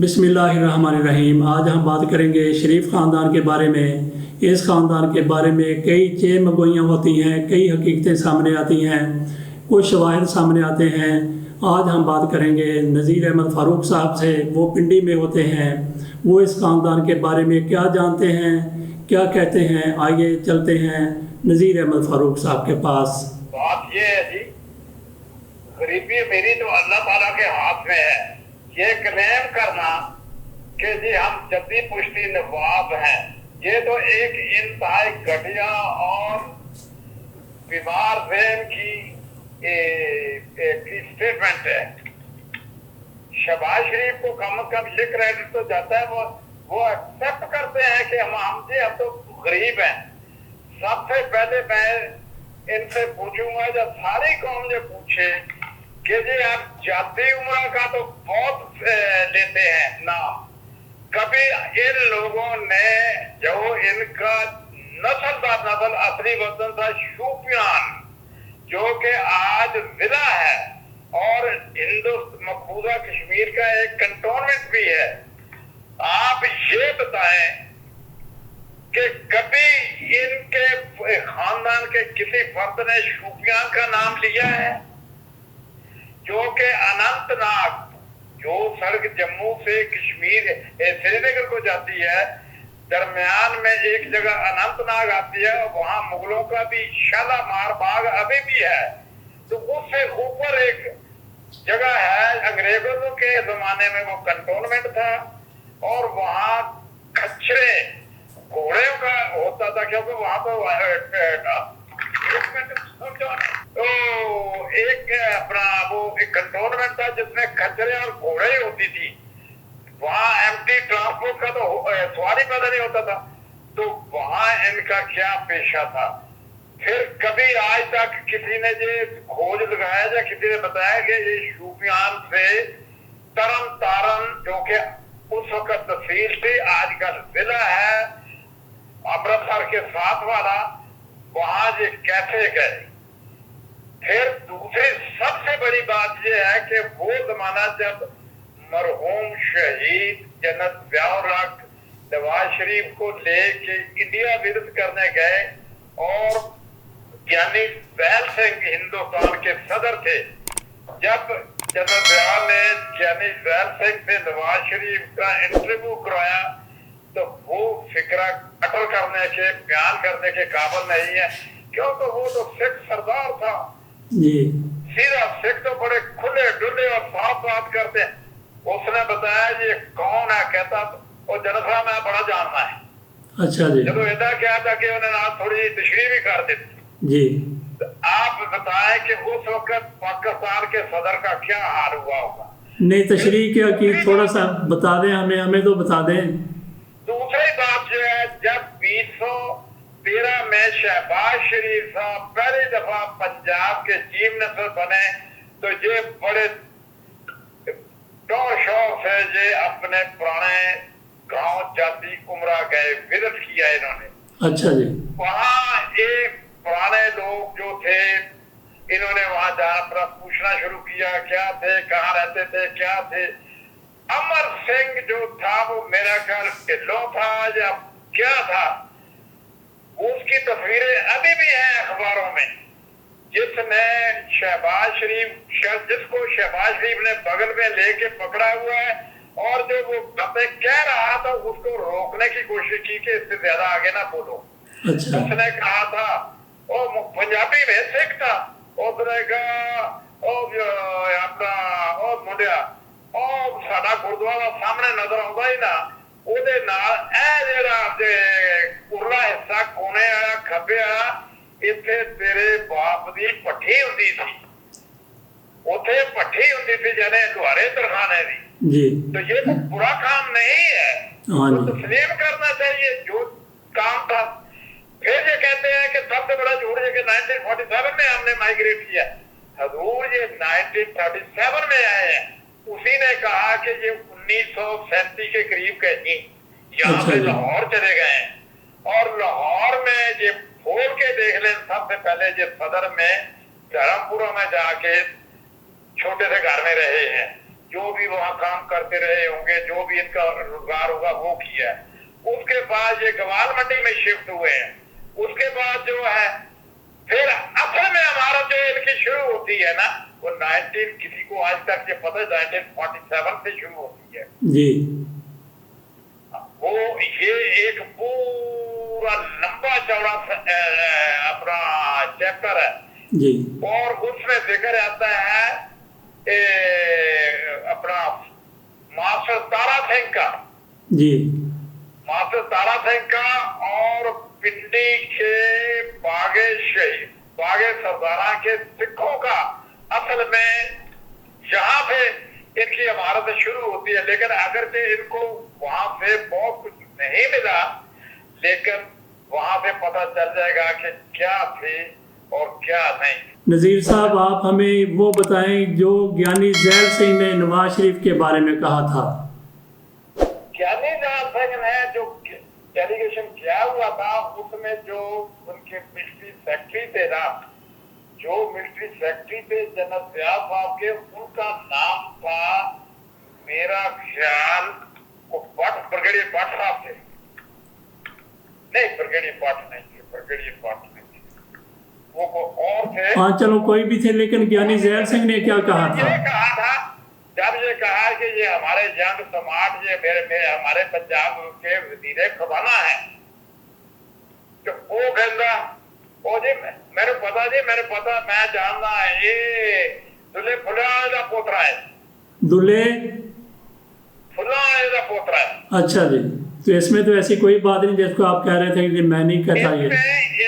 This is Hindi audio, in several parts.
बिस्मिल्लाहिर्रहमानिर्रहीम। आज हम बात करेंगे शरीफ ख़ानदान के बारे में। इस ख़ानदान के बारे में कई चेमगोइयाँ होती हैं, कई हकीकतें सामने आती हैं, कुछ शवाहिद सामने आते हैं। आज हम बात करेंगे नज़ीर अहमद फ़ारूक साहब से। वो पिंडी में होते हैं, वो इस ख़ानदान के बारे में क्या जानते हैं, क्या कहते हैं। आइए चलते हैं नज़ीर अहमद फ़ारूक साहब के पास। बात ये है जी, गरीबी मेरी तो अल्लाह ताला के हाथ में है। ये क्लेम करना कि जी हम जद्दी पुश्ती नवाब हैं, ये तो एक इंतहाई घटिया और बीमार ज़हन की स्टेटमेंट है। शहबाज शरीफ को कम से कम ये क्रेडिट तो जाता है, वो एक्सेप्ट करते हैं कि हम तो गरीब हैं। सबसे पहले मैं इनसे पूछूंगा, जब सारी कौम ये पूछे कि जी आप जाती उम्र का तो बहुत लेते हैं नाम, कभी इन लोगों ने जो इनका नस्ल असली वतन था शूपियान, जो कि आज जिला है और मकबूजा कश्मीर का एक कंटोनमेंट भी है, आप ये बताएं कि कभी इनके खानदान के किसी फर्द ने शूपियान का नाम लिया है? जो कि अनंतनाग, जो सड़क जम्मू से कश्मीर श्रीनगर को जाती है, दरमियान में एक जगह अनंतनाग आती है, वहां मुगलों का भी शालामार बाग अभी भी है। तो उससे ऊपर एक जगह है, अंग्रेजों के जमाने में वो कंटोनमेंट था और वहां खच्चरे घोड़े का होता था, क्योंकि वहां पर तो एक अपना वो एक कंटोनमेंट था जिसमें खच्चरे और घोड़े होती थी। वहां एमटी ट्रांसपोर्ट का तो सवारी पैदा नहीं होता था। तो वहां इनका क्या पेशा था? फिर कभी आज तक किसी ने ये खोज लगाया या किसी ने बताया कि ये शूपियान से तरन तारन, जो कि उस वक्त तहसील थी, आजकल जिला है, अमृतसर के साथ वाला, वहां ये कैसे गए? फिर दूसरी सबसे बड़ी बात यह है कि वो जमाना जब मरहूम शहीद जन्नत व्याउरक नवाज शरीफ को लेके इंडिया विजिट करने गए और ज्ञानी जैल सिंह हिंदुस्तान के सदर थे, जब जनरल व्यार ने ज्ञानी जैल सिंह से नवाज शरीफ का इंटरव्यू कराया, तो वो फिक्रा अटल करने के, बयान करने के काबिल नहीं है, क्योंकि वो तो सिख सरदार था जी। सीधा सिख तो बड़े खुले डुले और साफ बात करते हैं। उसने बताया ये कौन है? कहता वो जनरल साहब मैं बड़ा जानना है। अच्छा जी। जब ऐसा क्या था कि उन्होंने थोड़ी तशरीह भी कर दी जी। तो आप बताएं कि उस वक्त पाकिस्तान के सदर का क्या हाल हुआ होगा? नहीं, तशरीह क्या की, थोड़ा सा बता दें हमें तो बता दें। दूसरी बात जो है, जब 2013 में शहबाज शरीफ साहब पहली दफा पंजाब के चीफ मिनिस्टर बने, तो ये बड़े टोर शौक से ये अपने पुराने गांव जाती उमरा गए, विजिट किया इन्होंने। अच्छा जी। वहां एक पुराने लोग जो थे, इन्होंने वहां जाकर पूछना शुरू किया, क्या थे, कहाँ रहते थे, क्या थे। अमर सिंह जो था वो मेरा ख्याल ढिल्लो था या क्या था, उसकी तस्वीरें अभी भी हैं अखबारों में, जिसने शहबाज शरीफ, जिसको शहबाज शरीफ ने बगल में लेके पकड़ा हुआ है और जो वो बातें कह रहा था उसको रोकने की कोशिश की कि इससे ज्यादा आगे ना बोलो। अच्छा। उसने कहा था, वो पंजाबी में सिख था, उसने कहा अपना मुंडिया साडा गुरुद्वारा सामने नजर आता ही ना, ਉਹਦੇ ਨਾਲ ਇਹ ਜਿਹੜਾ ਤੇ ਉਰਲਾ ਹਿੱਸਾ ਕੋਨੇ ਵਾਲਾ ਖੱਬੇ ਵਾਲਾ, ਇੱਥੇ ਤੇਰੇ ਬਾਪ ਦੀ ਭੱਠੀ ਹੁੰਦੀ ਸੀ, ਉੱਥੇ ਭੱਠੀ ਹੁੰਦੀ ਸੀ ਜਿਹਨੇ ਲੁਹਾਰੇ तरखाने दी जी। तो ये तो बुरा काम नहीं है, तो तस्लीम करना चाहिए जो काम था। फिर ये कहते हैं कि सबसे बड़ा झूठ है कि 1947 में हमने माइग्रेट किया। हजूर ये 1937 में आए हैं, उसी ने कहा कि ये 1937 के करीब कहीं यहाँ से लाहौर चले गए हैं और लाहौर में ये खोल के देख लें, सबसे पहले ये सदर में धर्मपुरा में जाके छोटे से घर में रहे हैं, जो भी वहां काम करते रहे होंगे, जो भी इनका रोजगार होगा वो किया है। उसके बाद ये गवाल मंडी में शिफ्ट हुए हैं। उसके बाद जो है फिर असल में हमारा जो इनकी शुरू होती है ना, वो 19 किसी को आज तक ये पता है 1947 से शुरू होती है जी। वो ये एक पूरा लंबा चौड़ा अपना चैप्टर है जी। और उसमें जिक्र आता है अपना मास्टर तारा सिंह का, जी। मास्टर तारा सिंह का और पिंडी के बागे सरदारा के सिखों का असल में यहाँ पे इनकी इमारत शुरू होती है। लेकिन अगर से इनको वहां से बहुत कुछ नहीं मिला, लेकिन वहां से पता चल जाएगा कि क्या थे और क्या नहीं। नज़ीर साहब, आप हमें वो बताएं जो ज्ञानी ज़ैल सिंह ने नवाज शरीफ के बारे में कहा था। ज्ञानी ज़ैल सिंह ने जो डेलीगेशन किया हुआ था उसमें जो उनके मिलिट्री सेक्रेटरी थे ना, जो मिलिट्री सेक्रेटरी थे जनरल ज़िया साहब के, उनका नाम था मेरा ख्याल ब्रिगेडियर भट्ट साहब थे। नहीं, ब्रिगेडियर भट्ट नहीं थे, ब्रिगेडियर भट्ट नहीं थे, वो और थे। हाँ चलो कोई भी थे, लेकिन ज्ञानी ज़ैल सिंह ने क्या कहा था? ये कहा था, जब ये कहा कि ये हमारे जंग समाज, ये मेरे हमारे पंजाब के वजीर खजाना है, तो वो कहता ओ जी मैंने पता मैं जानना है, ये दुल्हे फुलाने का पोतरा है, दुल्हे फुलाने का पोतरा है। अच्छा जी, तो इसमें तो ऐसी कोई बात नहीं जिसको आप कह रहे थे कि मैं नहीं कहता।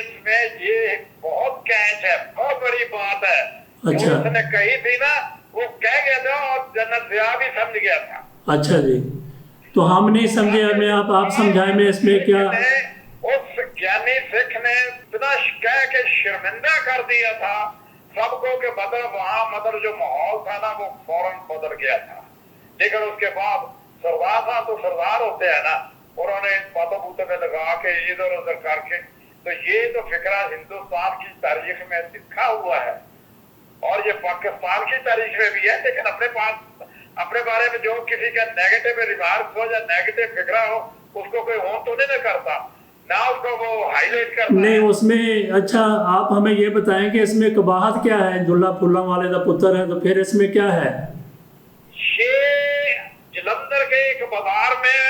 इसमें ये बहुत कैच है, बहुत बड़ी बात है। अच्छा। उसने कही थी ना, वो कह गया था और जनरल ज़िया भी समझ गया था। अच्छा जी, तो हम नहीं समझे, हमें आप समझाएं में इसमें क्या। उस ज्ञानी सिख ने इतना कह के शर्मिंदा कर दिया था सबको कि मतलब वहां मतलब जो माहौल था ना वो फौरन बदल गया था। लेकिन उसके बाद सरदार साहब तो सरदार होते हैं ना, उन्होंने बातों बूतों में लगा के इधर उधर करके, तो ये तो फिक्रा हिंदुस्तान की तारीख में लिखा हुआ है और ये पाकिस्तान की तारीख में भी है। लेकिन अपने बारे में जो किसी का नेगेटिव रिमार्क हो या नेगेटिव फिक्रा हो, उसको कोई हों तो नहीं करता ना, उसको वो हाईलाइट करता नहीं है। उसमें। अच्छा, आप हमें ये बताएं कि इसमें कबाहत क्या है? दुल्ला फुल्ला वाले का पुत्र है, तो फिर इसमें क्या है? ये जलंधर के एक बाजार में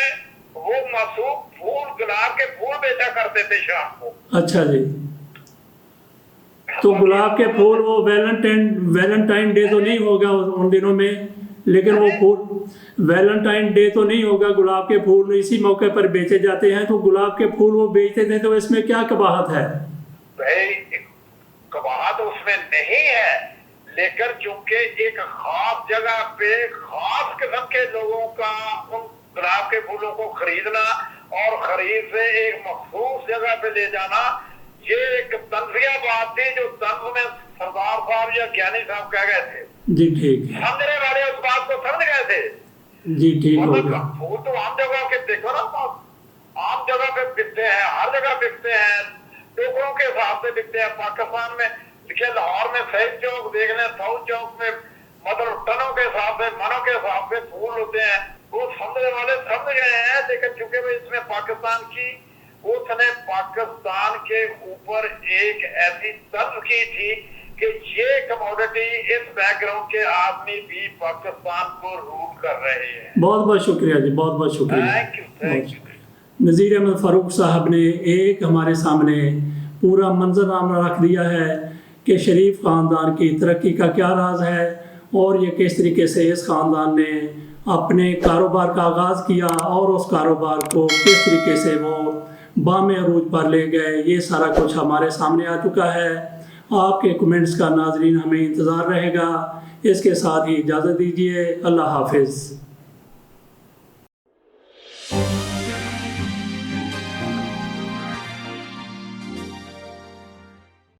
वो मासूम फूल, गुलाब के फूल बेचा करते थे शाम को। अच्छा जी, तो गुलाब के फूल वो वैलेंटाइन डे तो नहीं होगा उन दिनों में, लेकिन वो फूल वैलेंटाइन डे तो नहीं होगा, गुलाब के फूल इसी मौके पर बेचे जाते हैं, तो गुलाब के फूल वो बेचते थे, तो इसमें क्या कबाहत है? भाई कबाहत उसमें नहीं है, लेकिन चूंकि एक खास जगह पे खास किस्म के लोगों का उन गुलाब के फूलों को खरीदना और खरीद से एक मखसूस जगह पे ले जाना, ये एक तंजिया बात थी जो तंज में सरदार साहब या ज्ञानी साहब कह गए थे। जी ठीक है, समझने वाले उस बात को समझ गए थे। जी ठीक हो गया। फूल तो आम जगह के देखो ना, आम जगह पे बिकते हैं, हर जगह बिकते हैं, टोकरों के हिसाब से बिकते हैं। पाकिस्तान में देखिए, लाहौर में शहीद चौक देख लें, साउथ चौक में मतलब टनों के हिसाब से, मनों के हिसाब से फूल होते हैं। वो समझने वाले समझ गए हैं, लेकिन चूंकि इसमें पाकिस्तान की, उसने पाकिस्तान के ऊपर एक ऐसी तंज की थी कि ये कमोडिटी, इस बैकग्राउंड के आदमी भी पाकिस्तान को रूल कर रहे हैं। बहुत बहुत शुक्रिया जी, बहुत बहुत शुक्रिया। Thank you. नज़ीर अहमद फ़ारूक साहब ने एक हमारे सामने पूरा मंजरनामा रख दिया है कि शरीफ ख़ानदान की तरक्की का क्या राज है और ये किस तरीके से इस ख़ानदान ने अपने कारोबार का आगाज़ किया और उस कारोबार को किस तरीके से वो बामे अरूज पर ले गए। ये सारा कुछ हमारे सामने आ चुका है। आपके कमेंट्स का नाज़रीन हमें इंतज़ार रहेगा। इसके साथ ही इजाज़त दीजिए। अल्लाह हाफिज़।